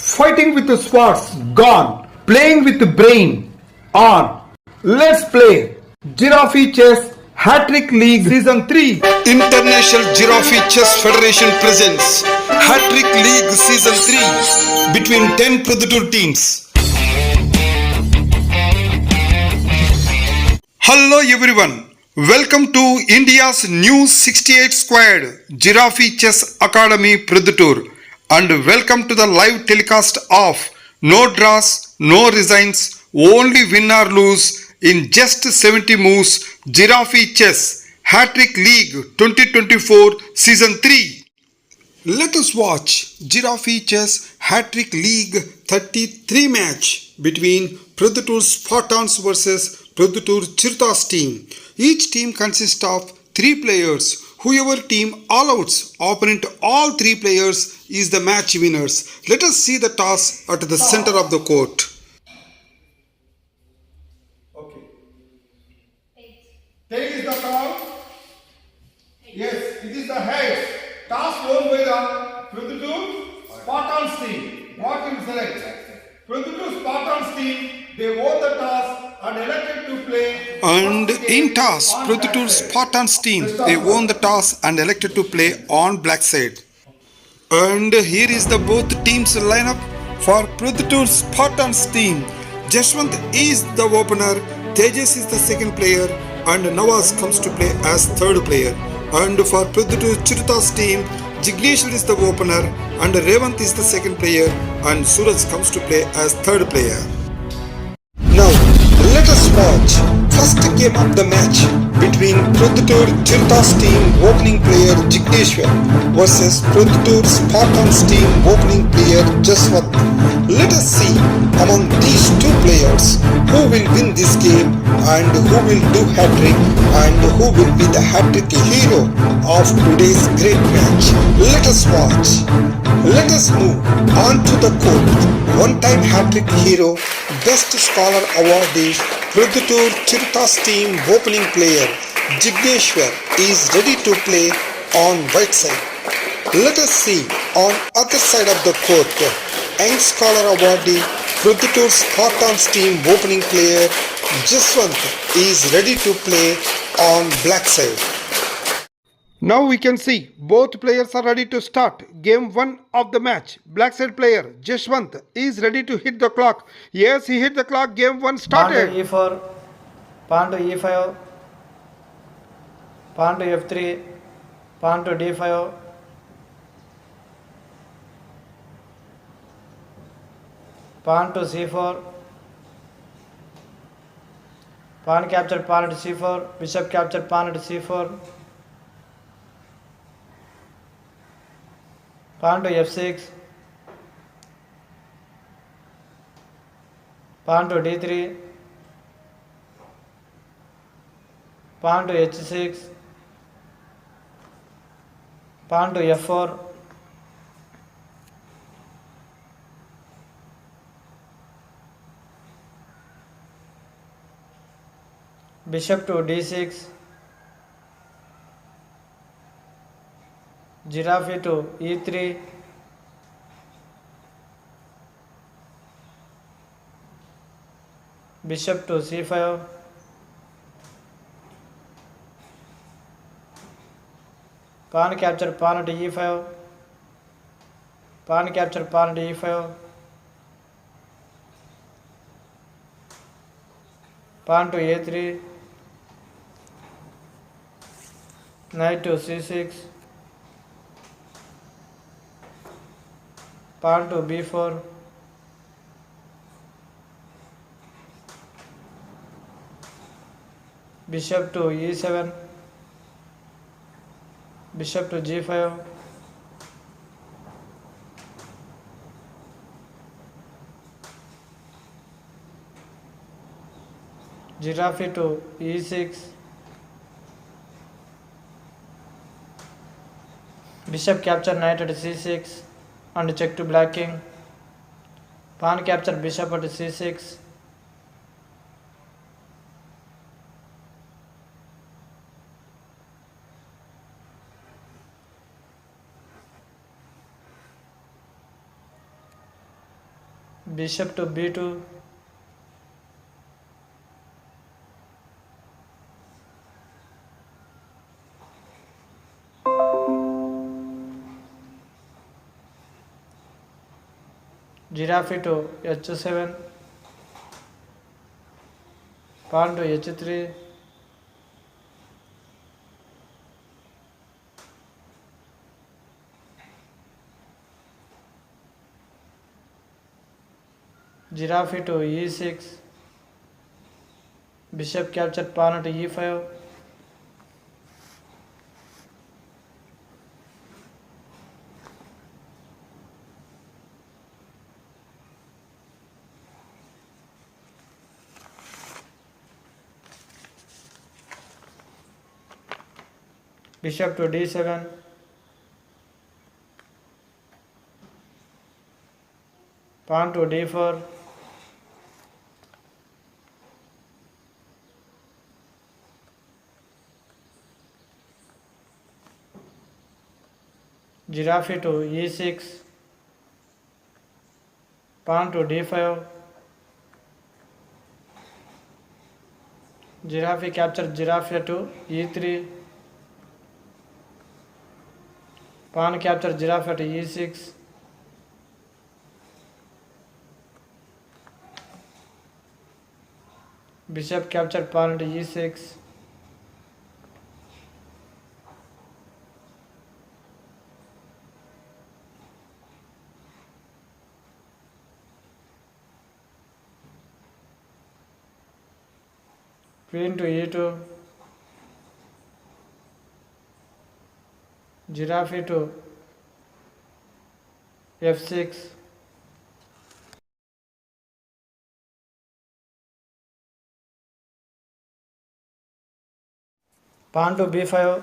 Fighting with the swords, gone. Playing with the brain, on. Let's play Giraffe Chess Hattrick League Season 3. International Giraffe Chess Federation presents Hattrick League Season 3 between 10 Proddatur teams. Hello everyone, welcome to India's new 68 squared Giraffe Chess Academy Proddatur, and welcome to the live telecast of no draws, no resigns, only win or lose in just 70 moves Giraffe Chess Hattrick League 2024 Season 3. Let us watch Giraffe Chess Hattrick League 33 match between Proddatur Spartans versus Proddatur Chiruthas team. Each team consists of 3 players. Whoever team all outs opponent all 3 players is the match winners. Let us see the toss at the center of the court. Okay. Tail is the call. Yes, it is the head. Toss won by the Proddatur Spartans team. What you select? Proddatur Spartans team, they won the toss and elected to play. And in toss, Proddatur Spartans team, they won the toss and elected to play on black side. And here is the both teams lineup for Proddatur Spartans team. Jashwant is the opener, Tejas is the second player, and Nawaz comes to play as third player. And for Proddatur Chiruthas team, Jigneshwar is the opener, and Revant is the second player, and Suraj comes to play as third player. Now, let us watch first game of the match between Proddatur Chiruthas team opening player Jigneshwar versus Proddatur Spartans team opening player Jashwant. Let us see among these 2 players who will win this game and who will do hat-trick and who will be the hat-trick hero of today's great match. Let us watch. Let us move on to the court. One-time hat-trick hero, best scholar awardee, Proddatur Chiruthas team opening player Jigneshwar is ready to play on white side. Let us see on other side of the court. Young scholar awardee, Proddatur Spartans team opening player Jashwant is ready to play on black side. Now we can see both players are ready to start game 1 of the match. Black side player Jashwant is ready to hit the clock. Yes, he hit the clock. Game 1 started. Pawn to e4, pawn to e5, pawn to f3, pawn to d5, pawn to c4, pawn captured pawn to c4, bishop captured pawn to c4, pawn to f6, pawn to d3, pawn to h6, pawn to f4, bishop to d6, giraffe to e3, bishop to c5, pawn capture pawn to e5, pawn capture pawn to e5, pawn to a3, knight to c6, pawn to b4, bishop to e7, bishop to g5, giraffe to e6, bishop capture knight at c6 and check to black king, pawn capture bishop at c6, bishop to b2, giraffe to h7, pawn to h3, giraffe to e6, bishop captured pawn to e5, bishop to d7, pawn to d4, giraffe to e6, pawn to d5, giraffe captured giraffe to e3, pawn captured giraffe to e6, bishop captured pawn to e6, queen to e2, giraffe to f6, pawn to b5,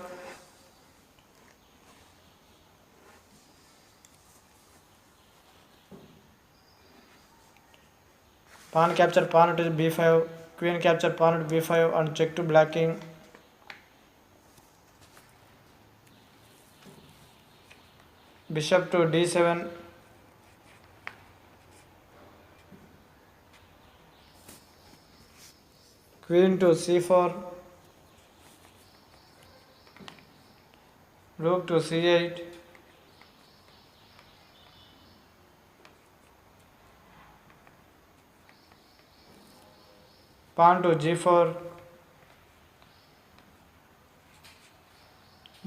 pawn capture pawn to b5, queen capture pawn to b5 and check to black king. Bishop to d7, queen to c4, rook to c8, pawn to g4,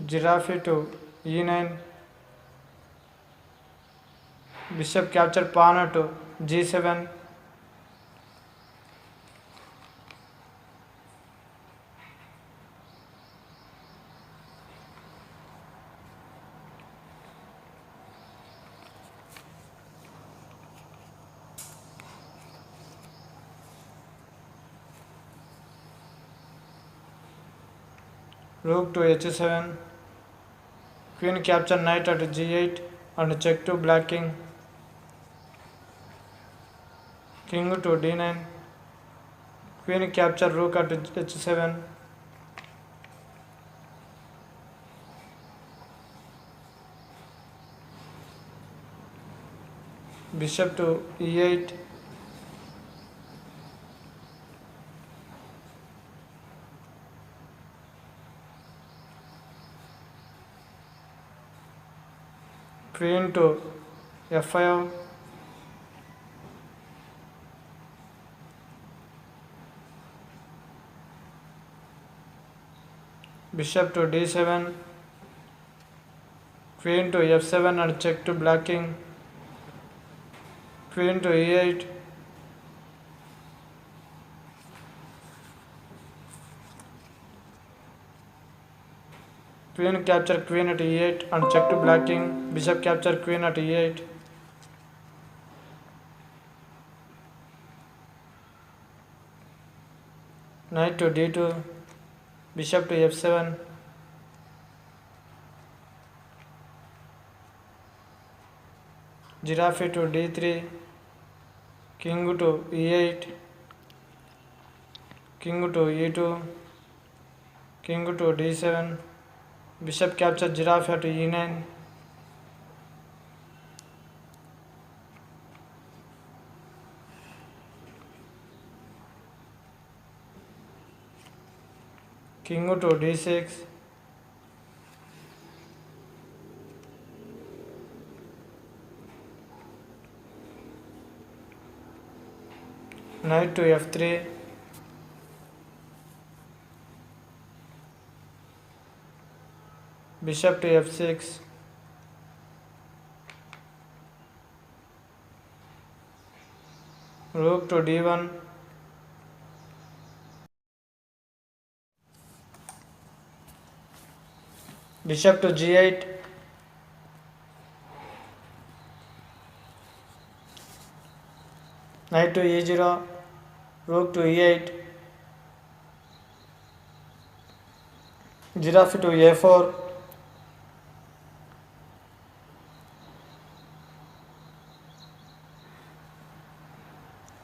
giraffe to e9, bishop capture pawn to g7, rook to h7, queen capture knight at g8 and check to black king, king to d9, queen capture rook at h7, bishop to e8, queen to f5, bishop to d7, queen to f7 and check to black king, queen to e8, queen capture queen at e8 and check to black king, bishop capture queen at e8, knight to d2, bishop to f7, giraffe to d3, king to e8, king to e2, king to d7, bishop capture giraffe to e9, king to d6, knight to f3, bishop to f6, rook to d1, bishop to g8, knight to e0, rook to e8, giraffe to a4,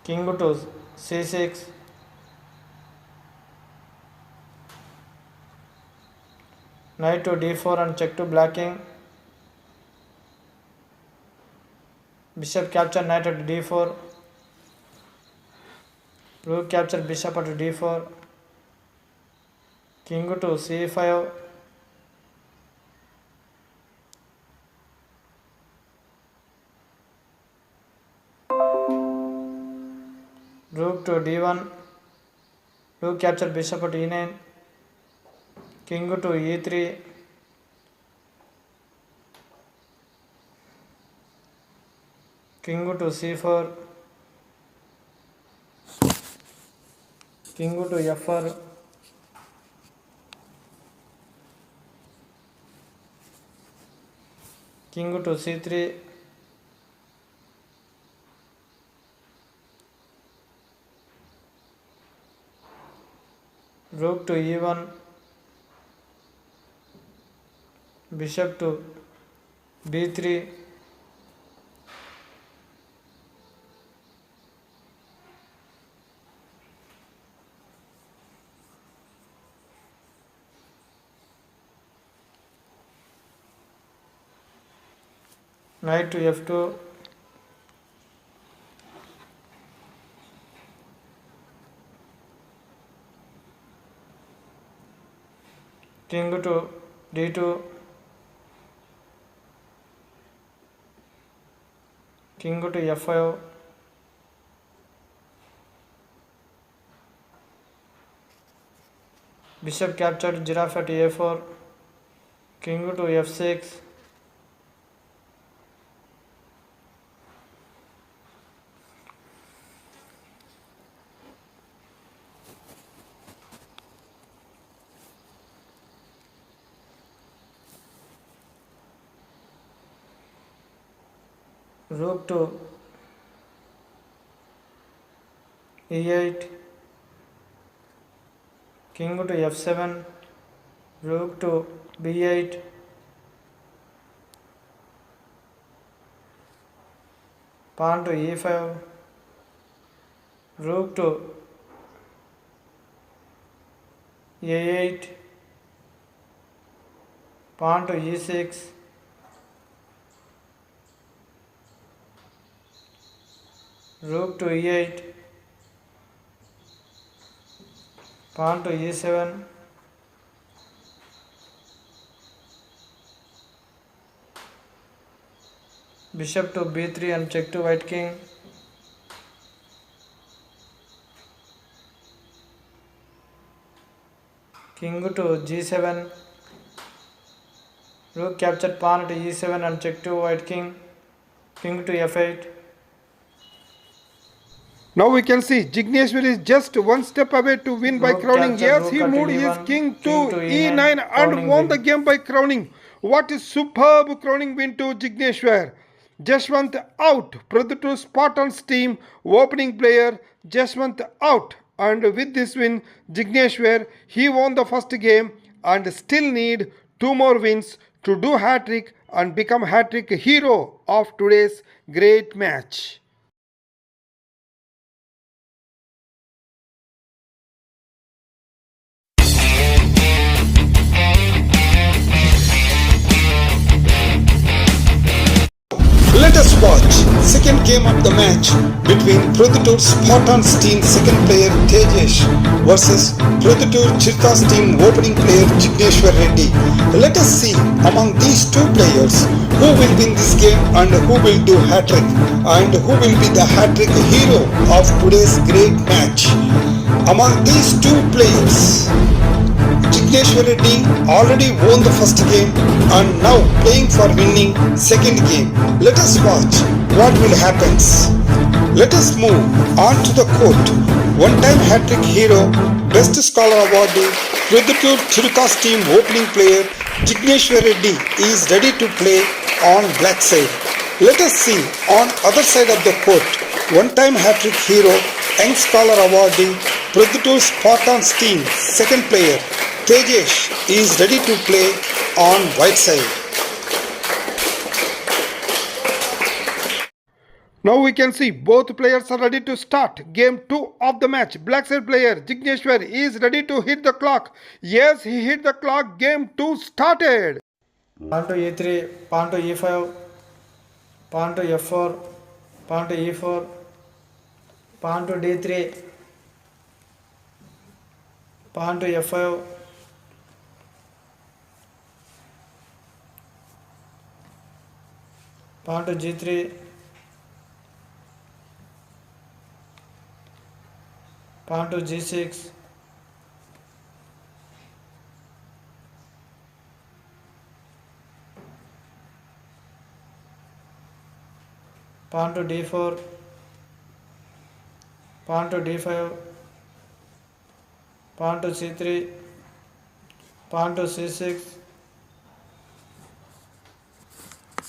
king to c6, knight to d4 and check to black king, bishop capture knight at d4, rook capture bishop at d4, king to c5, rook to d1, rook capture bishop at e9, king to e3, king to c4, king to f4, king to c3, rook to e1, bishop to b3, knight to f2, king to d2, king to f5, bishop captured giraffe at a4, king to f6, rook to e8, king to f7, rook to b8, pawn to e5, rook to a8, pawn to e6, rook to e8, pawn to e7, bishop to b3 and check to white king, king to g7, rook captured pawn to e7 and check to white king, king to f8. Now we can see Jigneshwar is just one step away to win by Rook crowning. capture, Yes, rook he at moved his e1, king to king to e9 and crowning won win. the game by crowning. What a superb crowning win to Jigneshwar. Jashwant out. Proddatur Spartans team opening player Jashwant out. And with this win, Jigneshwar, he won the first game and still need 2 more wins to do Hattrick and become Hattrick hero of today's great match. Let us watch second game of the match between Proddatur Spartans team second player Tejesh versus Proddatur Chiruthas team opening player Jigneshwar Reddy. Let us see among these two players who will win this game and who will do Hattrick and who will be the Hattrick hero of today's great match. Among these two players, Jigneshwar Reddy already won the first game and now playing for winning second game. Let us watch what will happen. Let us move on to the court. One-time Hattrick hero, best scholar awardee, Proddatur Chiruthas team opening player Jigneshwar Reddy is ready to play on black side. Let us see on other side of the court. One-time Hattrick hero, young scholar awardee, Proddatur Spartans team second player Tejesh is ready to play on white side. Now we can see both players are ready to start game 2 of the match. Black side player Jigneshwar is ready to hit the clock. Yes, he hit the clock. Game 2 started. Pawn to e3, pawn to e5, pawn to f4, pawn to e4, pawn to d3, pawn to f5, pawn to g3, pawn to g6, pawn to d4, pawn to d5, pawn to c3, pawn to c6,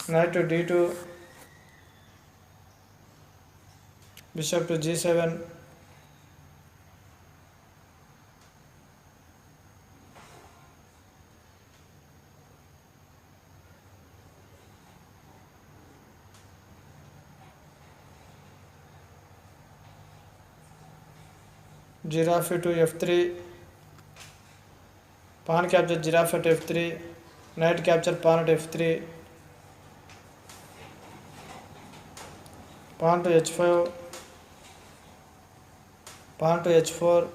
knight to d2, bishop to g7, giraffe to f3, pawn capture giraffe at f3, knight capture pawn at f3, pawn to h5, pawn to h4,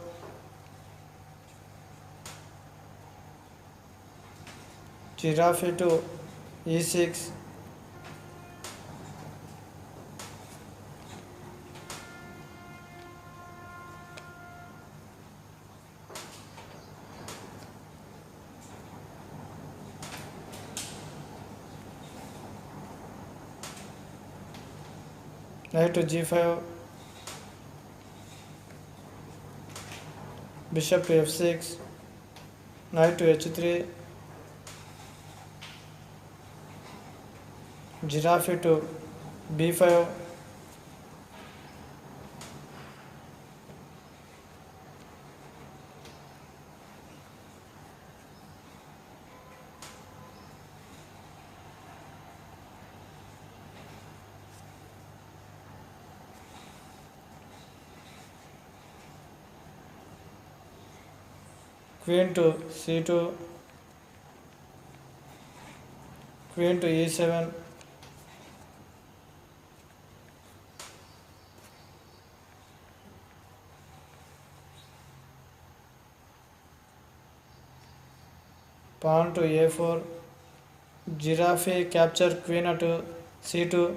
giraffe to e6, knight to g5, bishop to f6, knight to h3, giraffe to b5, queen to c2, queen to e7, pawn to a4, giraffe capture queen at c2,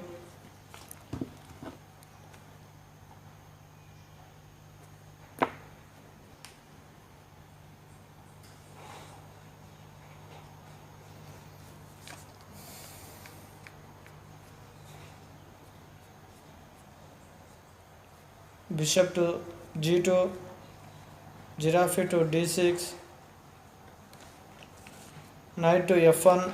bishop to g2, giraffe to d6, knight to f1,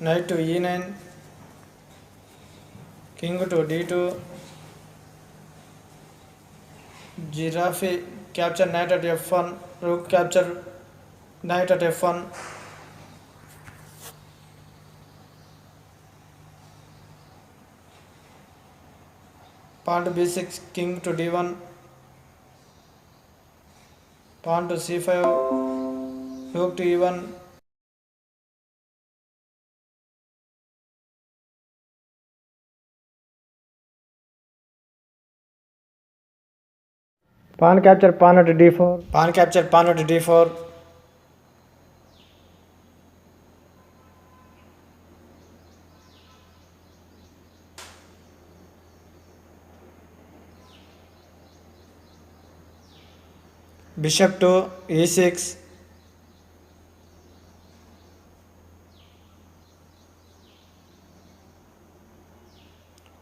knight to e9, king to d2, giraffe capture knight at f1, rook capture knight at f1, pawn to b6, king to d1, pawn to c5, rook to e1, pawn capture pawn at d4, pawn capture pawn at d4, bishop to e6,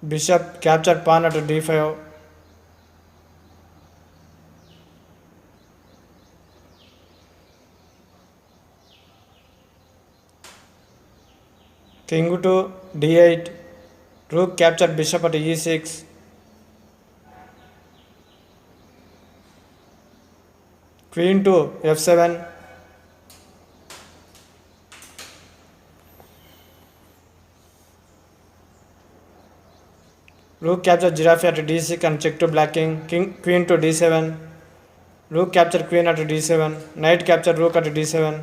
bishop capture pawn at d5, king to d8, rook capture bishop at e6, queen to f7, rook capture giraffe at d6 and check to black king, queen to d7, rook capture queen at d7, knight capture rook at d7,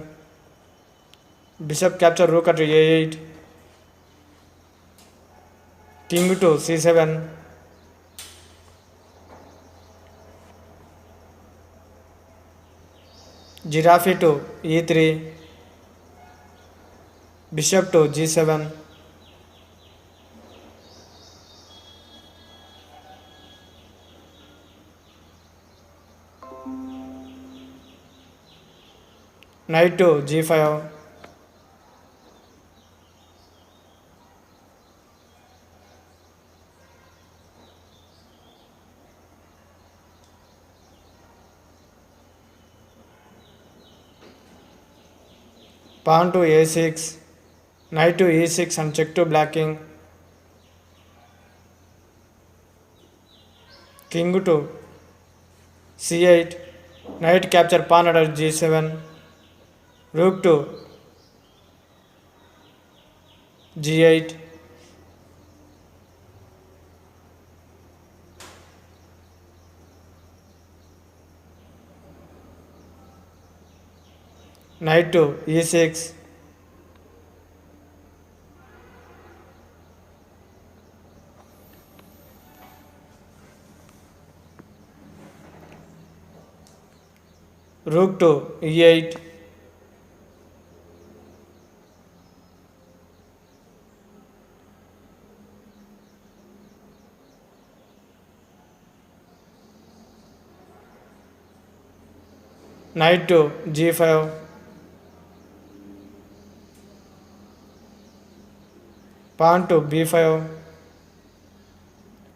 bishop capture rook at a8, king to c7, giraffe to e3, bishop to g7, knight to g5, pawn to a6, knight to e6 and check to black king to c8, knight capture pawn at g7, rook to g8, knight to e6, rook to e8, knight to g5, pawn to b5,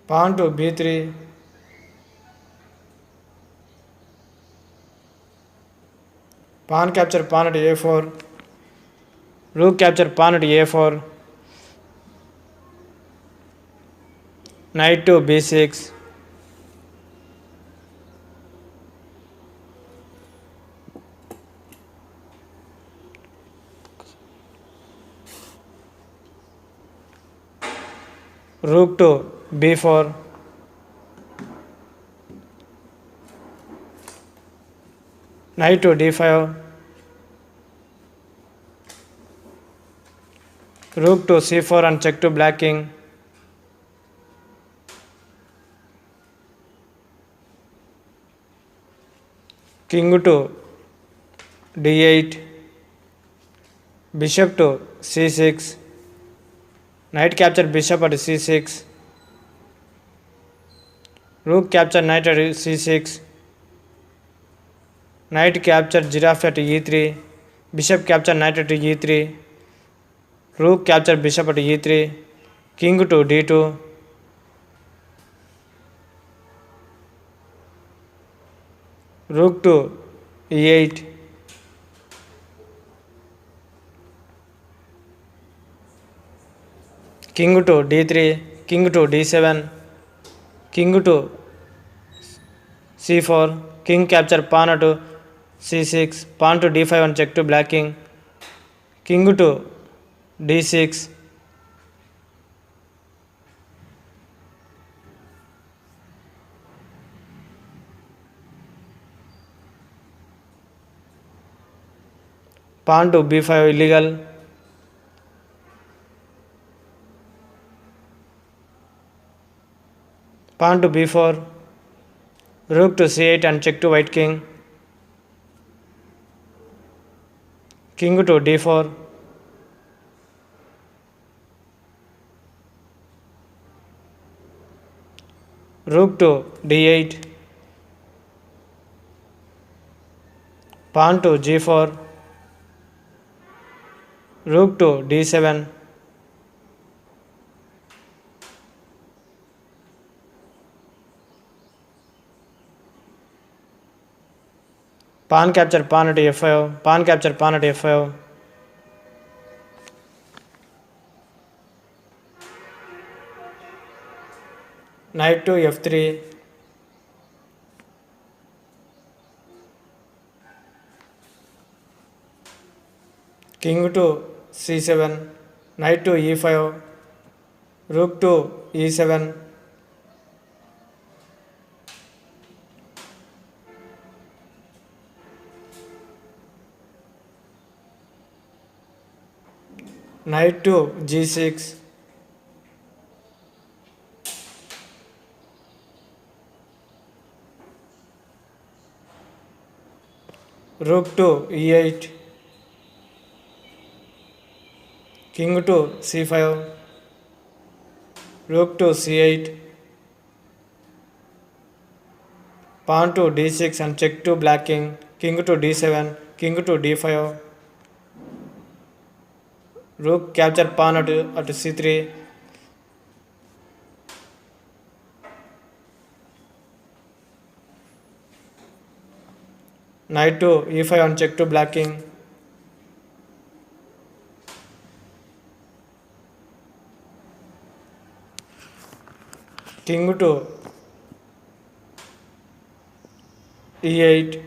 pawn to b3, pawn capture pawn at a4, rook capture pawn at a4, knight to b6, rook to b4, knight to d5, rook to c4 and check to black king, king to d8, bishop to c6, knight capture bishop at c6, rook capture knight at c6, knight capture giraffe at e3, bishop capture knight at e3, rook capture bishop at e3, king to d2, rook to e8, king to d3, king to d7, king to c4, king capture pawn at c6, pawn to d5 and check to black king to d6, Pawn to b5 illegal. Pawn to b4. Rook to c8 and check to white king. King to d4. Rook to d8. Pawn to g4. Rook to d7. Pawn capture pawn at f5. Pawn capture pawn at f5. Knight to f3. King to c7. Knight to e5. Rook to e7. Knight to g6. Rook to e8. King to c5. Rook to c8. Pawn to d6 and check to black king. King to d7. King to d5. Rook capture pawn at c3. Knight to e5 and check to black king. King to e8.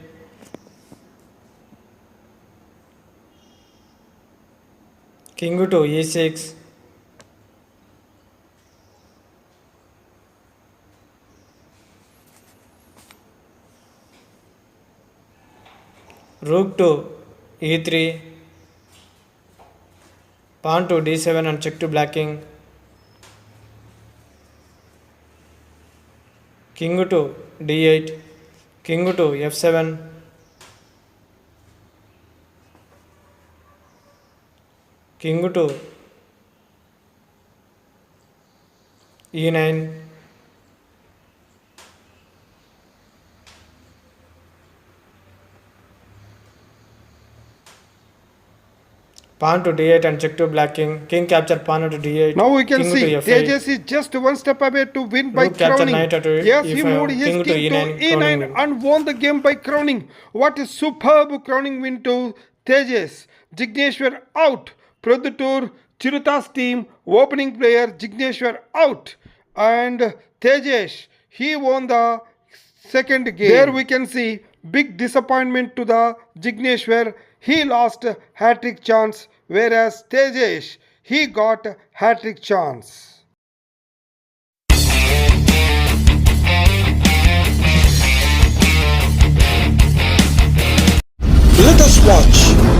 King to e6. Rook to e3. Pawn to d7 and check to black king. King to d8. King to f7. King to e9. Pawn to d8 and check to black king. King capture pawn to d8. Now we can king see to f8. Tejas is just one step away to win by Rook capture crowning. knight at Yes, he e5. moved his King to king to e9, E9 crowning win. and won the game by crowning. What a superb crowning win to Tejas. Jigneshwar out. Proddatur Chiruthas team opening player Jigneshwar out. And Tejas, he won the second game. There we can see big disappointment to the Jigneshwar. He lost Hattrick chance, whereas Tejas, he got Hattrick chance. Let us watch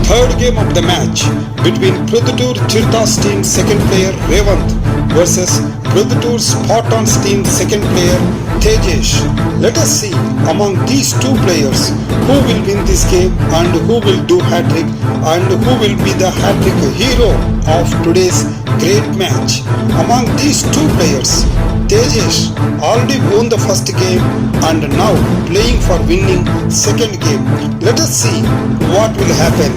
third game of the match between Proddatur Chiruthas team second player Revanth versus Proddatur Spartans team second player Tejas. Let us see among these two players who will win this game and who will do hat-trick and who will be the hat-trick hero of today's great match. Among these two players, Tejas already won the first game and now playing for winning second game. Let us see what will happen.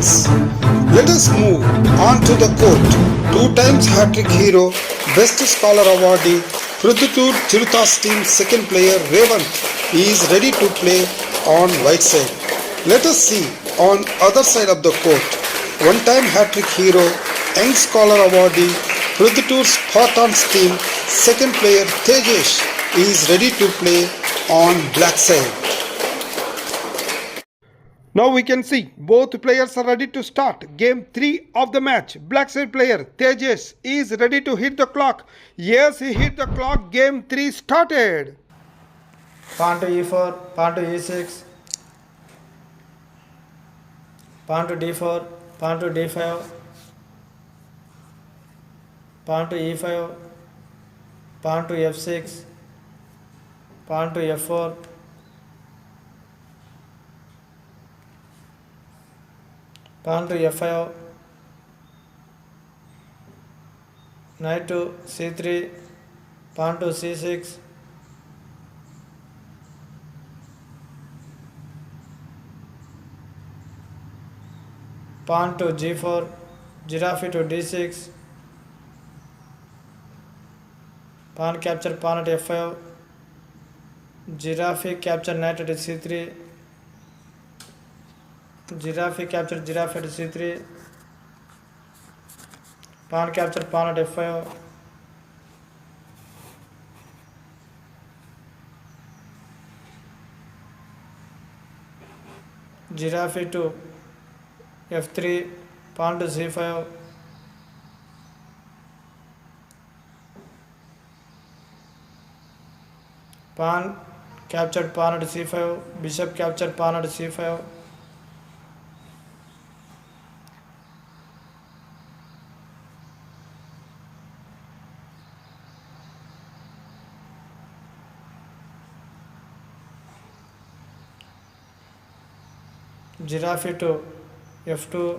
Let us move on to the court. 2 times hat-trick hero, best scholar awardee, Proddatur Chiruthas team second player Revanth is ready to play on white side. Let us see on other side of the court. 1 time hat-trick hero, young scholar awardee, Proddatur Spartans team second player Tejas is ready to play on black side. Now we can see both players are ready to start game 3 of the match. Black side player Tejas is ready to hit the clock. Yes, he hit the clock. Game 3 started. Pawn to e4, pawn to e6, pawn to d4, pawn to d5, pawn to e5, pawn to f6, pawn to f4, pawn to f5, knight to c3, pawn to c6, pawn to g4, giraffe to d6, pawn capture pawn at f5, giraffe capture knight at c3, giraffe capture giraffe at c3, pawn capture pawn at f5, giraffe to f3, pawn to c5, pawn captured pawn at c5, bishop captured pawn at c5, giraffe to f2,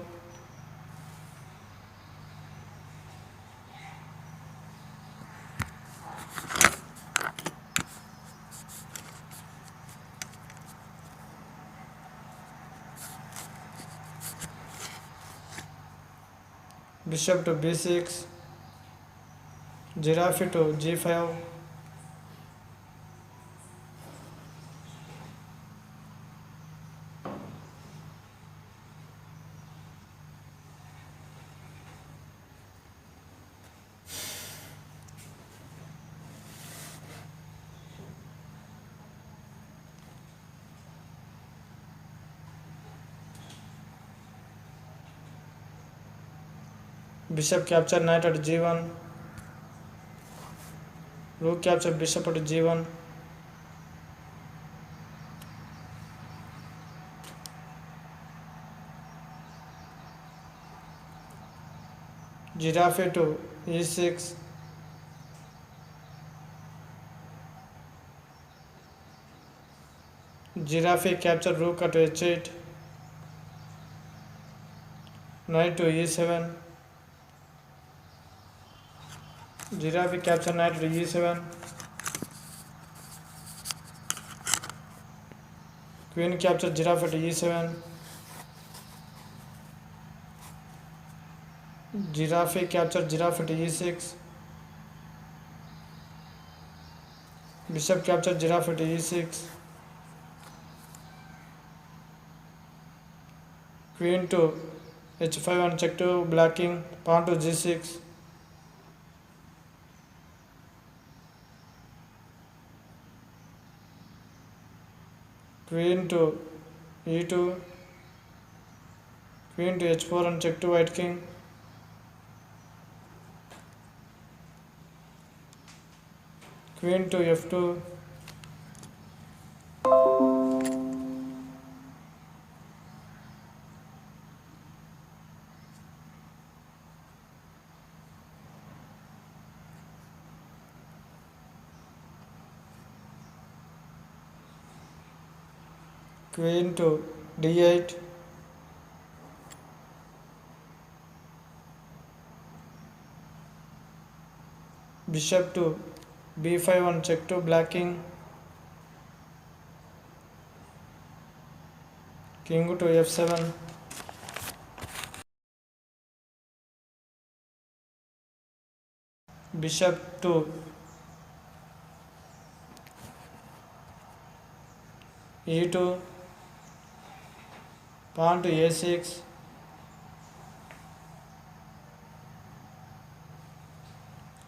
bishop to b6, giraffe to g5, bishop capture knight at g1, rook capture bishop at g1, giraffe to e6, giraffe capture rook at h8, knight to e7, giraffe capture knight to e7, queen capture giraffe at e7, giraffe capture giraffe at e6, bishop capture giraffe at e6, queen to h5 and check to blocking, pawn to g6, queen to e2, queen to h4 and check to white king, queen to f2, queen to d8, bishop to b5 and check to blocking, king to f7, bishop to e2, pawn to a6,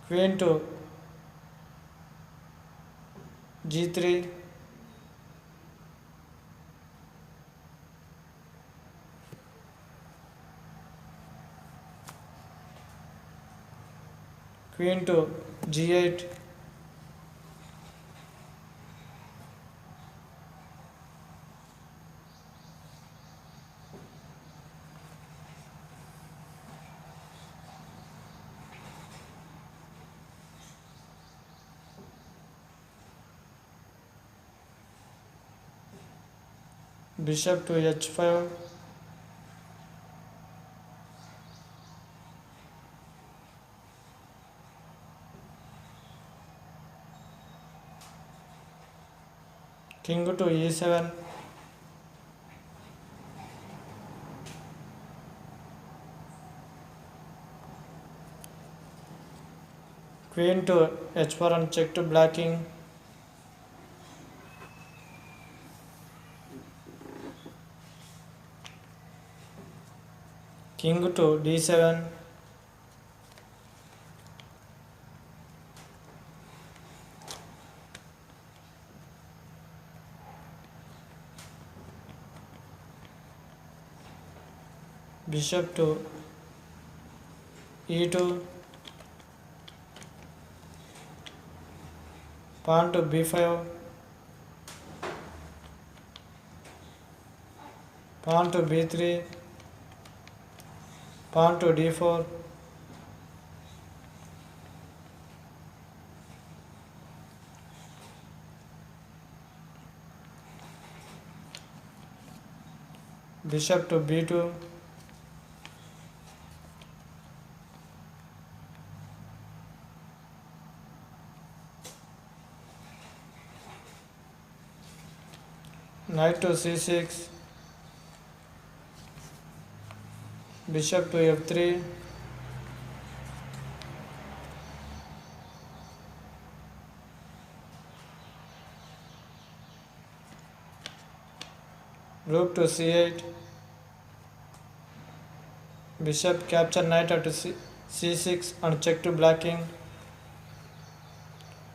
queen to g3, queen to g8, bishop to h5, king to e7, queen to h4 and check to blocking, king to d7, bishop to e2, pawn to b5, pawn to b3, pawn to d4, bishop to b2, knight to c6, bishop to f3, rook to c8, bishop capture knight at c6 and check to blocking,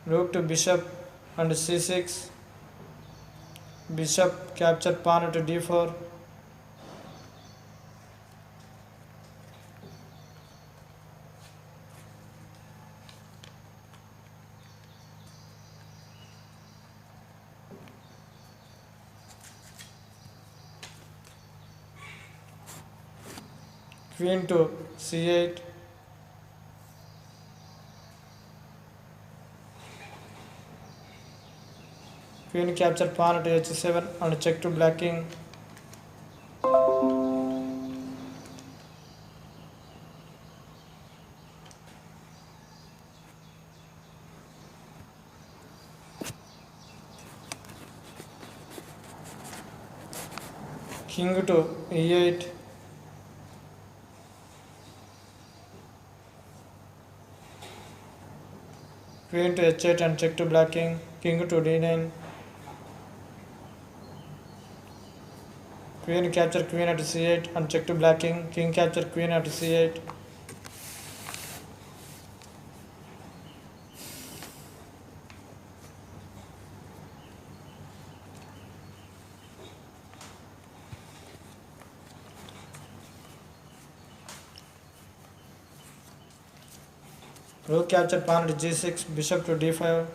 rook to bishop and c6, bishop capture pawn at d4, queen to c8, queen capture pawn at h7 and check to blocking, king to e8, queen to h8 and check to blocking, king to d9, queen capture queen at c8 and check to blocking, king capture queen at c8, rook capture pawn at g6, bishop to d5,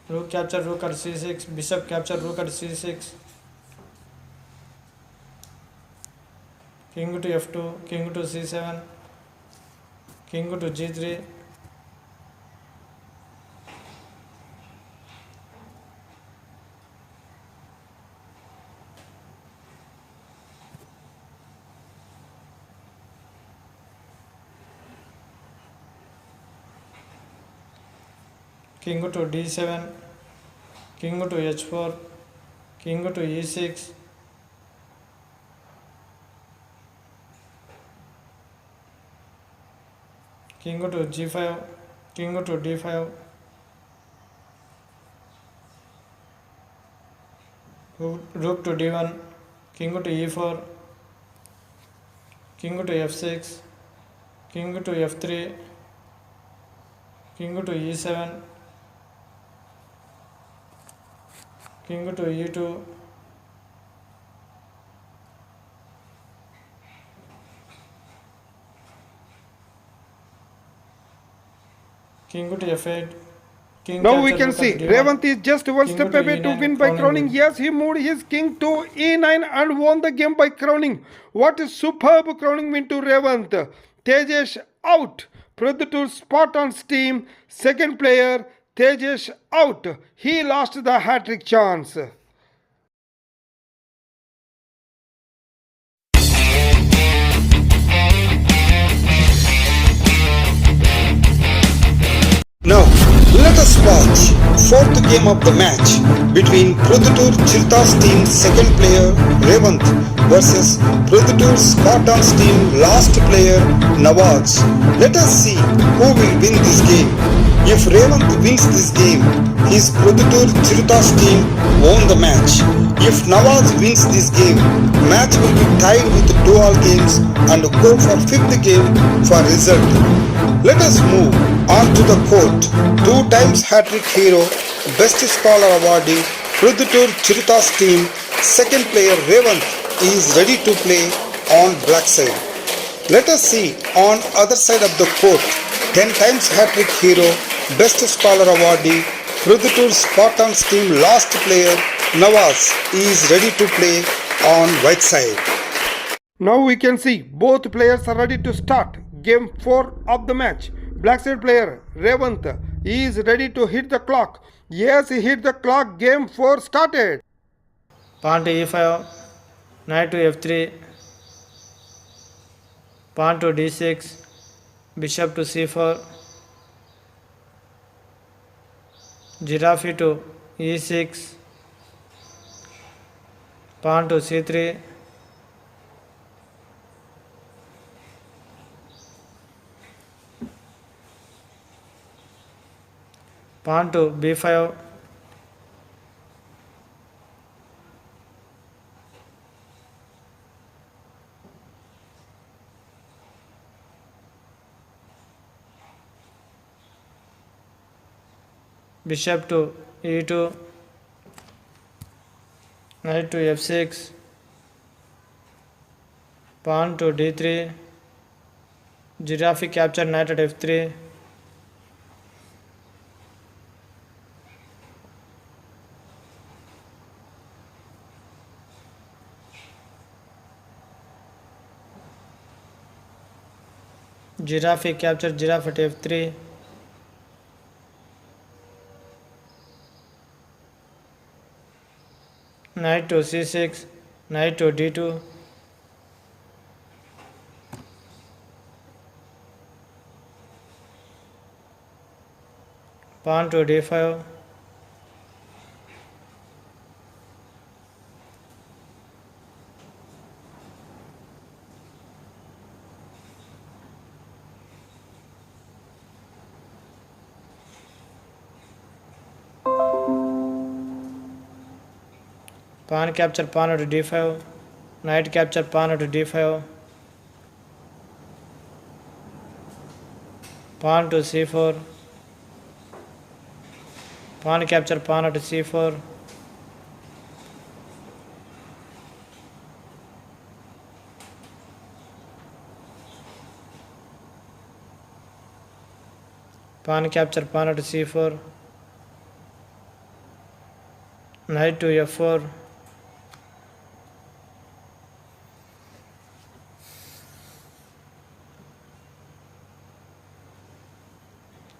rook capture rook at c6, bishop capture rook at c6, king to f2, king to c7, king to g3, king to d7, king to h4, king to e6, king to g5, king to d5, rook to d1, king to e4, king to f6, king to f3, king to e7, king to e2, king to f8, king Now we capture can rook see at d1, Revant is just one king step to away to e9, win by crowning crowning. win. Yes, he moved his king to e9 and won the game by crowning. What a superb crowning win to Revant. Tejesh out. Proddatur Spartans team, second player Tejas out. He lost the hat-trick chance. Now, let us watch fourth game of the match between Proddatur Chiruthas team second player Revanth versus Proddatur Spartans team last player Nawaz. Let us see who will win this game. If Revanth wins this game, his Proddatur Chiruthas team won the match. If Nawaz wins this game, match will be tied with 2-all games and go for fifth game for result. Let us move on to the court. 2 times Hattrick hero, best scholar awardee, Proddatur Chiruthas team, second player Revanth is ready to play on black side. Let us see on other side of the court. 10 times Hattrick hero, best scholar awardee, Proddatur Spartans team last player Nawaz is ready to play on white side. Now we can see both players are ready to start game 4 of the match. Black side player Revanth is ready to hit the clock. Yes, he hit the clock. Game 4 started. Pawn to e5, knight to f3, pawn to d6, bishop to c4, giraffe to e6, pawn to c3, pawn to b5, bishop to e2, knight to f6, pawn to d3, giraffe capture knight at f3, giraffe capture giraffe at f3, knight to c6, knight to d2, pawn to d5, pawn capture pawn at d5, knight capture pawn at d5, pawn to c4, pawn capture pawn at c4, pawn capture pawn at c4, knight to f4,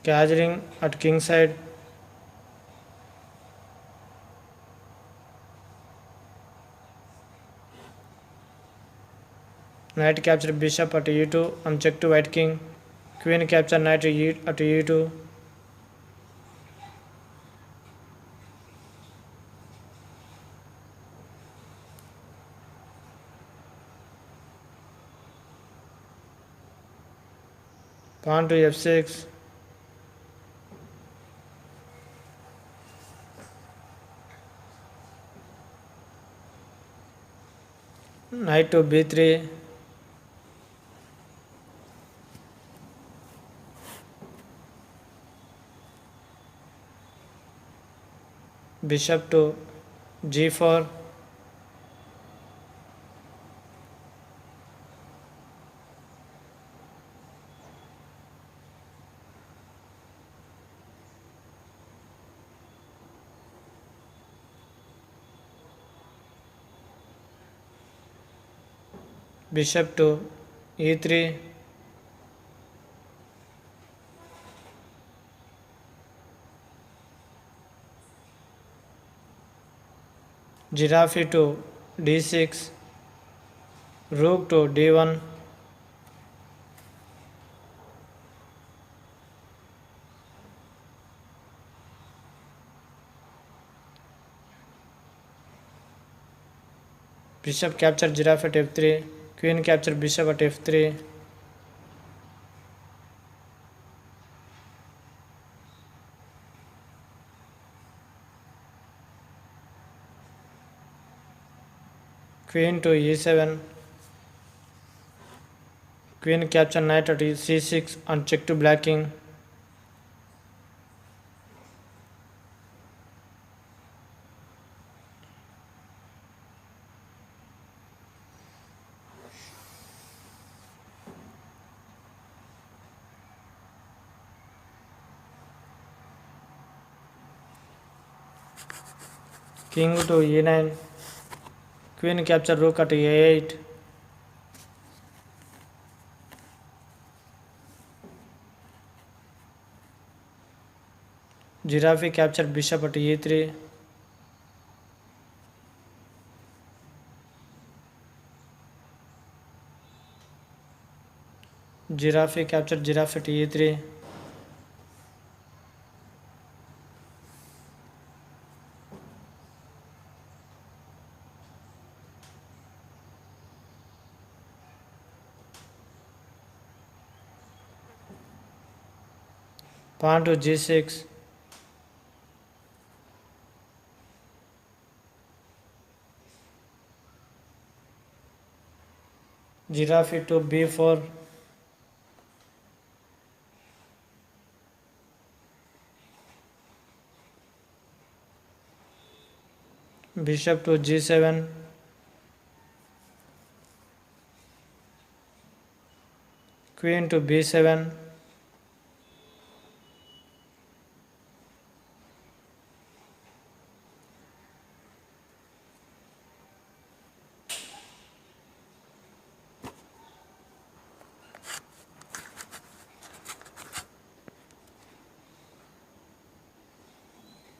castling at king side, knight capture bishop at e2 and check to white king, queen capture knight at e2, pawn to f6, knight to b3, bishop to g4, bishop to e3, Giraffe to d6, rook to d1, bishop capture giraffe at f3, queen capture bishop at f3, queen to e7, queen capture knight at c6 and check to black king, king to e9, queen capture rook at a8, giraffe capture bishop at e3, giraffe capture giraffe at e3, pawn to g6, giraffe to b4, bishop to g7, queen to b7,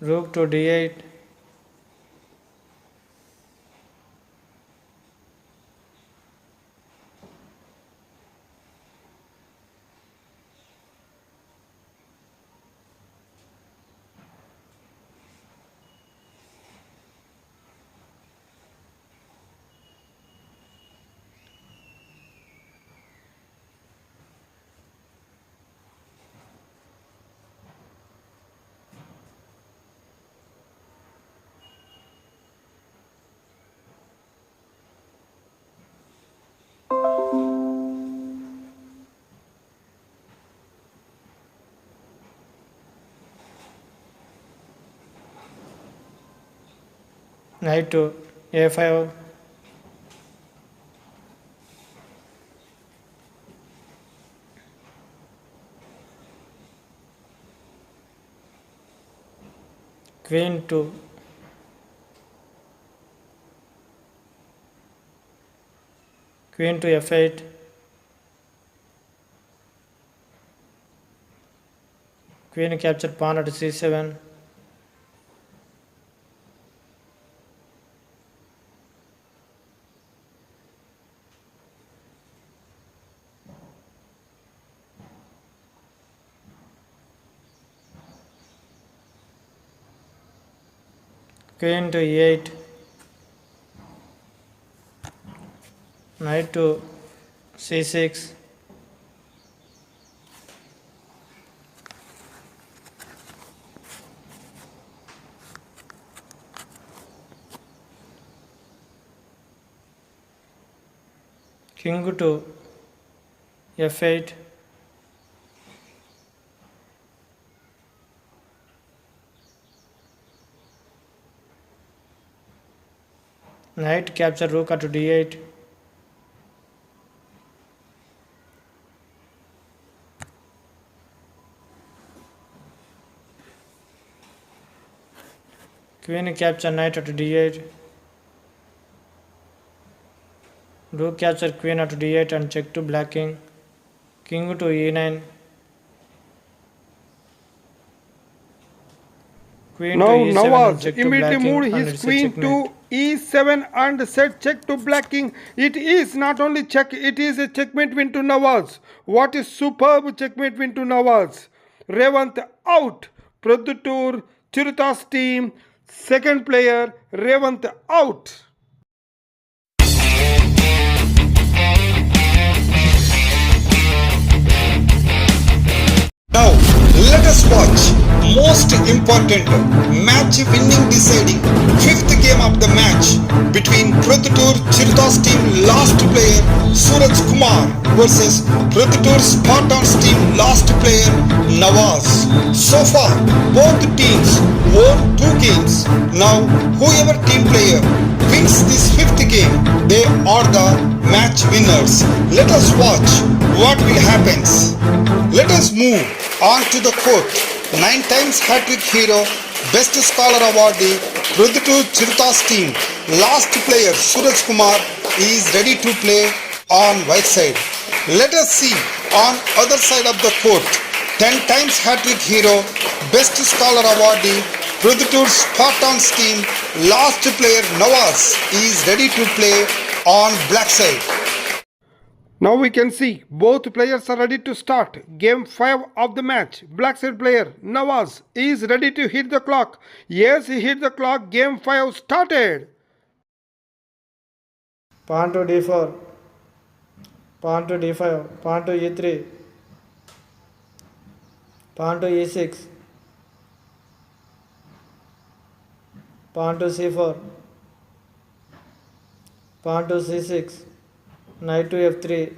rook to d8, knight to a5, queen to f8, queen capture pawn at c7, queen to e8, knight to c6, king to f8, knight capture rook at d8, queen capture knight at d8, rook capture queen at d8 and check to black king, king to e9, queen Now to e7 and Nawaz check to immediately blacking moved and his it's a queen checkmate. to e7 and said check to black king. It is not only check, it is a checkmate win to Nawaz. What a superb checkmate win to Nawaz. Revant out. Proddatur, Chiruthas team, second player, Revant out. Now, let us watch most important match winning deciding fifth game of the match between Proddatur Chiruthas team last player Suraj Kumar versus Proddatur Spartans team last player Nawaz. So far, both teams won 2 games. Now, whoever team player wins this fifth game, they are the match winners. Let us watch what will happen. Let us move on to the court. 9 times Hattrick hero, best scholar awardee, Proddatur Chiruthas team. Last player Suraj Kumar is ready to play on white side. Let us see on other side of the court. 10 times Hattrick hero, best scholar awardee, Proddatur Spartans team. Last player Nawaz is ready to play on black side. Now we can see both players are ready to start. Game 5 of the match. Black side player Nawaz is ready to hit the clock. Yes, he hit the clock. Game 5 started. Pawn to d4, pawn to d5, pawn to e3, pawn to e6, pawn to c4, pawn to c6, knight to f3,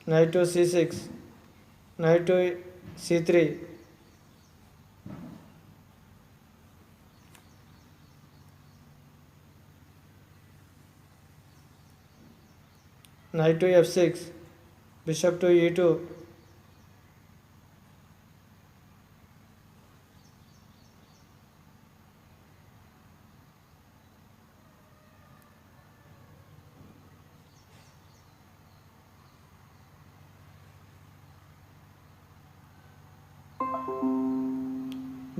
knight to c6, knight to c3, knight to f6, bishop to e2,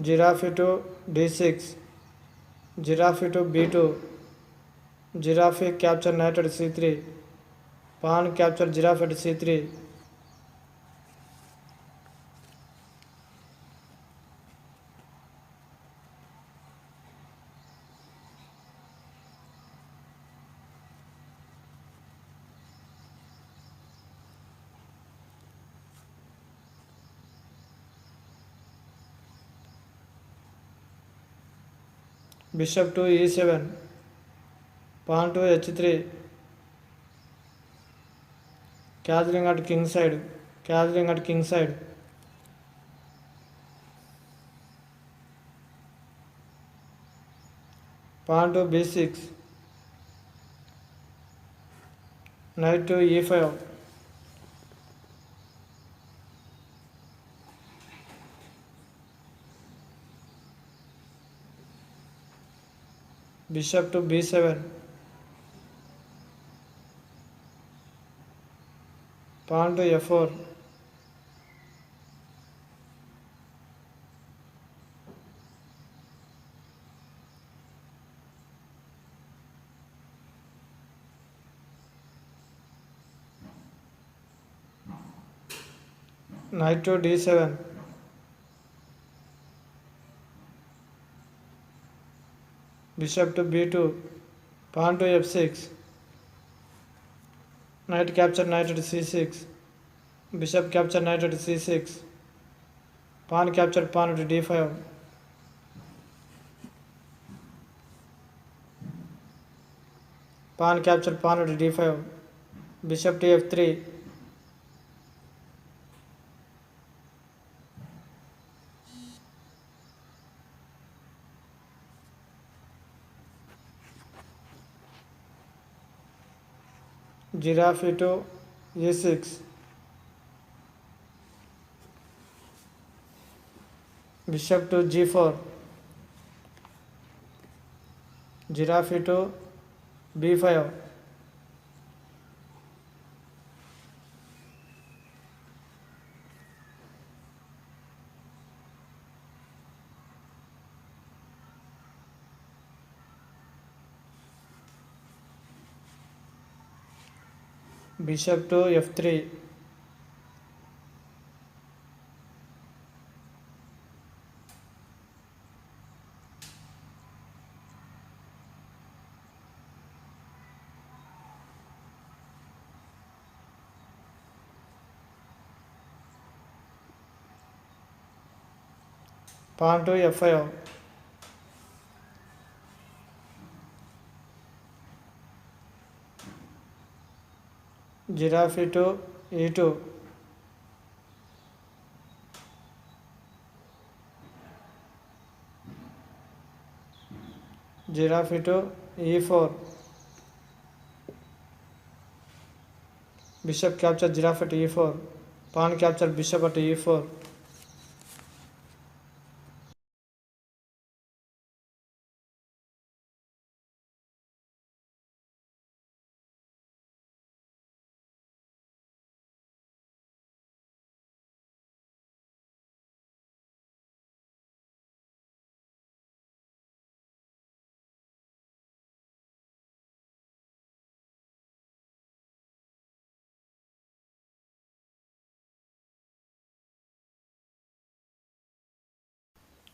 giraffe to d6, giraffe to b2, giraffe capture knight at c3, pawn capture giraffe at c3, bishop to e7, pawn to h3, castling at king side, castling at king side, pawn to b6, knight to e5, bishop to b7, pawn to f4, knight to d7, bishop to b2, pawn to f6, knight capture knight at c6, bishop capture knight at c6, pawn capture pawn at d5, pawn capture pawn at d5, bishop to f3, giraffe to e6, bishop to g4, giraffe to b5, bishop to f3, pawn to f5, giraffe to e2, giraffe to e4, bishop capture giraffe at e4, pawn capture bishop at e4,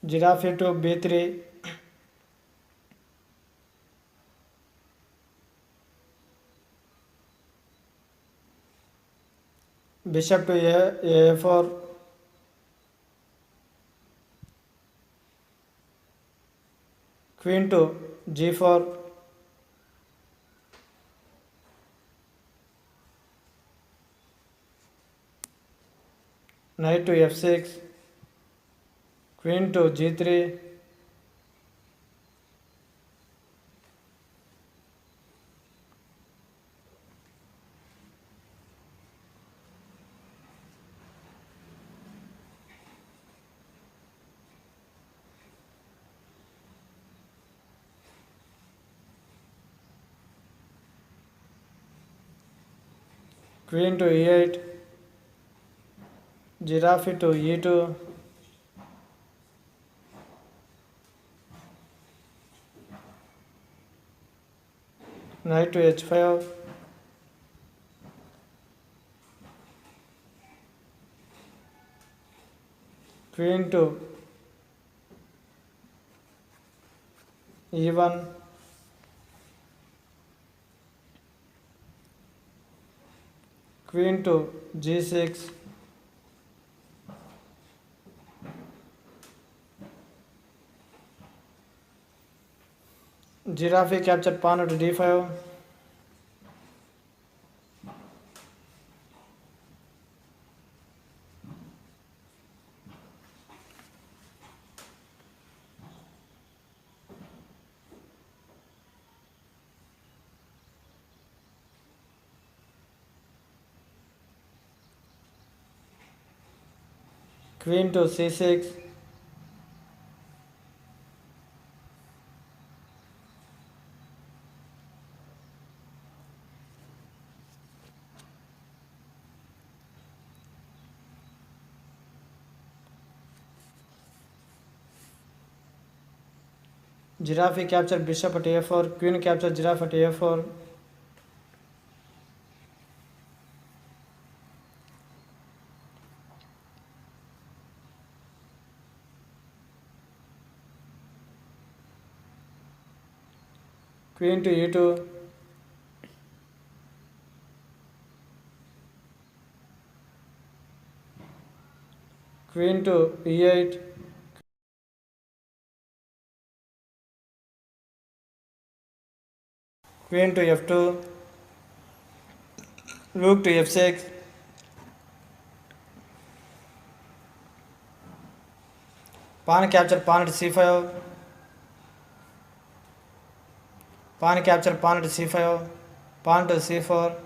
giraffe to b3, bishop to a4, queen to g4, knight to f6, queen to g3, queen to e8, giraffe to e2, knight to h5, queen to e1, queen to g6, giraffe captured pawn at d5, queen to c6, giraffe captured bishop at a4, queen captured giraffe at a4, queen to e2, queen to e8, queen to f2, rook to f6, pawn capture pawn at c5, pawn capture pawn at c5, pawn to c4,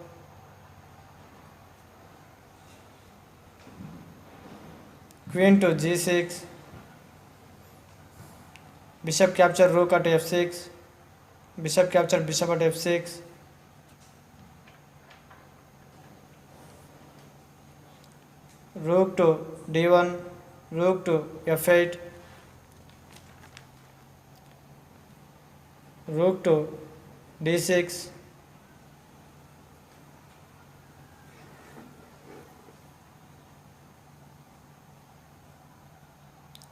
queen to g6, bishop capture rook at f6, bishop capture bishop at f6, rook to d1, rook to f8, rook to d6,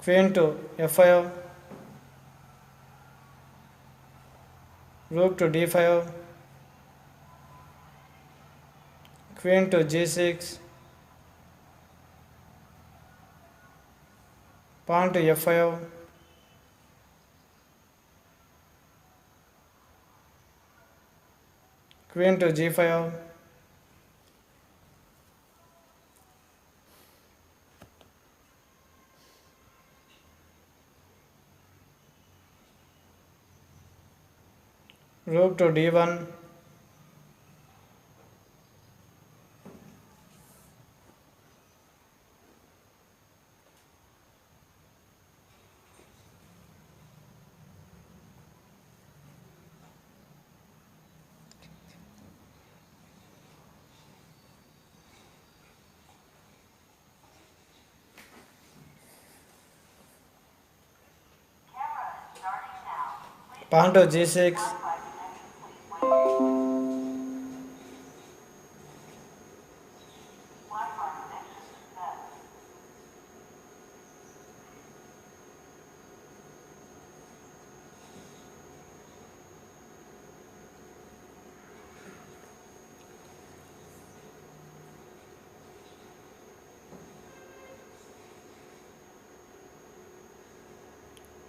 queen to f5, rook to d5, queen to g6, pawn to f5, queen to g5, rook to d1, pawn to g6,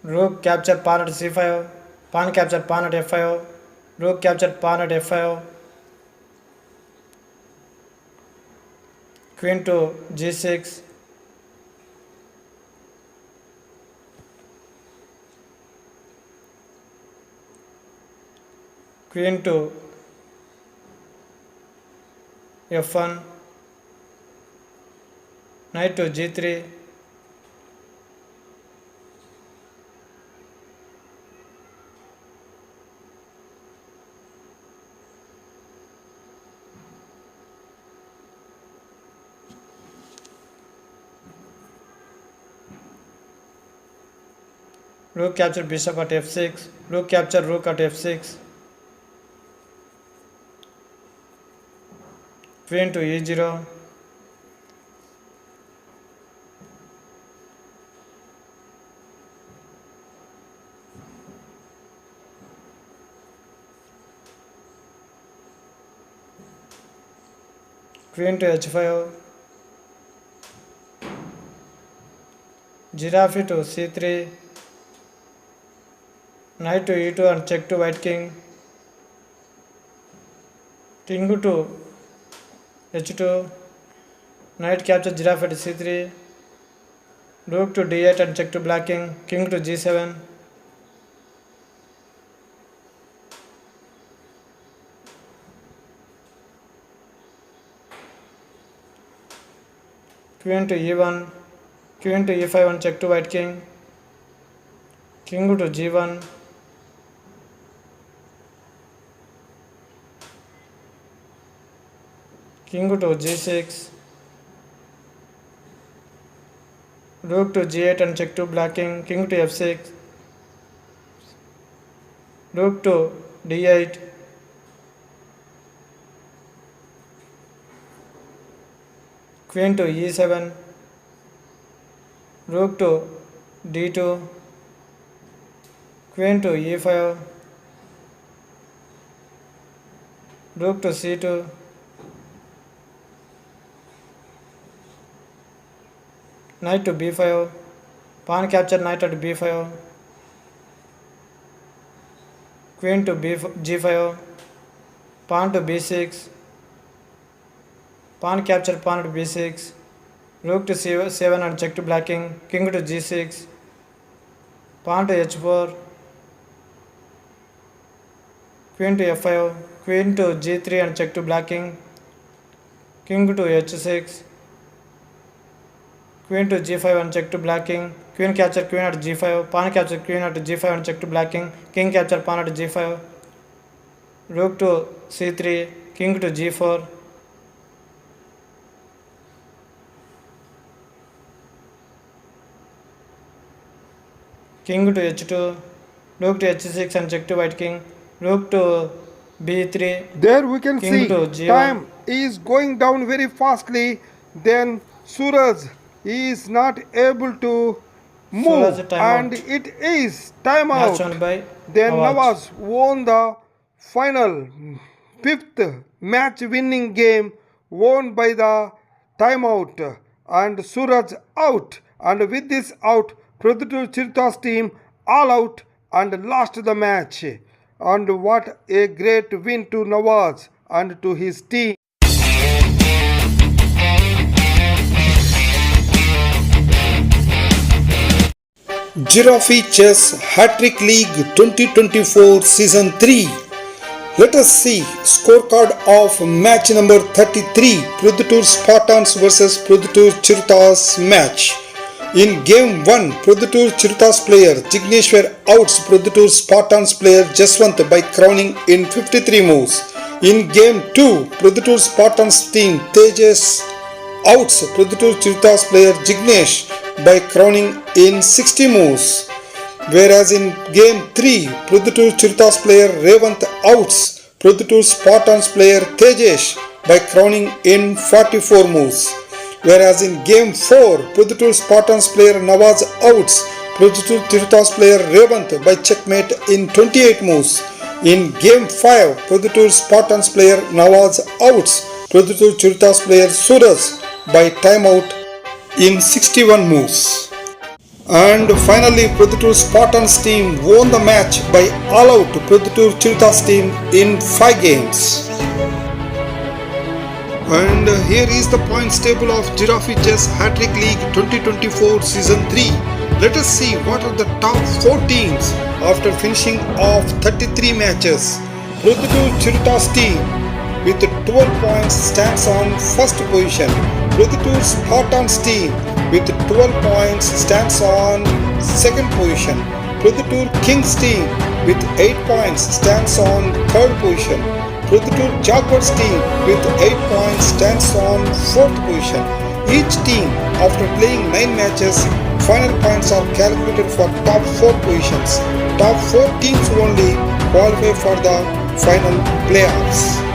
rook capture pawn at c5, pawn capture pawn at f5, rook capture pawn at f5, queen to g6, queen to f1, knight to g3, rook capture bishop at f6, rook capture rook at f6, queen to e0, queen to h5, giraffe to c3, knight to e2 and check to white king, king to h2, knight capture giraffe at c3, rook to d8 and check to black king, king to g7, queen to e1, queen to e5 and check to white king, king to g1, king to g6, rook to g8 and check to black king, king to f6, rook to d8, queen to e7, rook to d2, queen to e5, rook to c2, knight to b5, pawn capture knight at b5, queen to g5, pawn to b6, pawn capture pawn at b6, rook to c7 and check to black king, king to g6, pawn to h4, queen to f5, queen to g3 and check to black king, king to h6, queen to g5 and check to black king, queen capture queen at g5, pawn capture queen at g5 and check to black king capture pawn at g5, rook to c3, king to g4, king to h2, rook to h6 and check to white king, rook to b3, There we can king see to g1. time is going down very fastly. Then Suraj is not able to move Suraj timeout. and it is Match timeout. won by Then Nawaz. Nawaz won the final fifth match winning game won by the timeout and Suraj out, and with this out Proddatur Chiruthas team all out and lost the match. And what a great win to Nawaz and to his team. Giraffe Chess Hattrick League 2024 Season 3. Let us see scorecard of match number 33, Proddatur Spartans vs Proddatur Chiruthas match. In game 1, Proddatur Chiruthas player Jigneshwar outs Proddatur Spartans player Jaswant by crowning in 53 moves. In game 2, Proddatur Spartans team Tejas outs Proddatur Chiruthas player Jignesh by crowning in 60 moves. Whereas in game 3, Proddatur Chiruthas player Revant outs Proddatur Spartans player Tejesh by crowning in 44 moves. Whereas in game 4, Proddatur Spartans player Nawaz outs Proddatur Chiruthas player Revant by checkmate in 28 moves. In game 5, Proddatur Spartans player Nawaz outs Proddatur Chiruthas player Suraj by timeout in 61 moves. And finally, Proddatur Spartans team won the match by all out Proddatur Chiruthas team in 5 games. And here is the points table of Giraffe Chess Hattrick League 2024 Season 3. Let us see what are the top 4 teams after finishing off 33 matches. Proddatur Chiruthas team with 12 points stands on first position. Proddatur Spartans team with 12 points stands on second position. Proddatur Kings team with 8 points stands on third position. Proddatur Jaguars team with 8 points stands on fourth position. Each team after playing 9 matches, final points are calculated for top 4 positions. Top 4 teams only qualify for the final playoffs.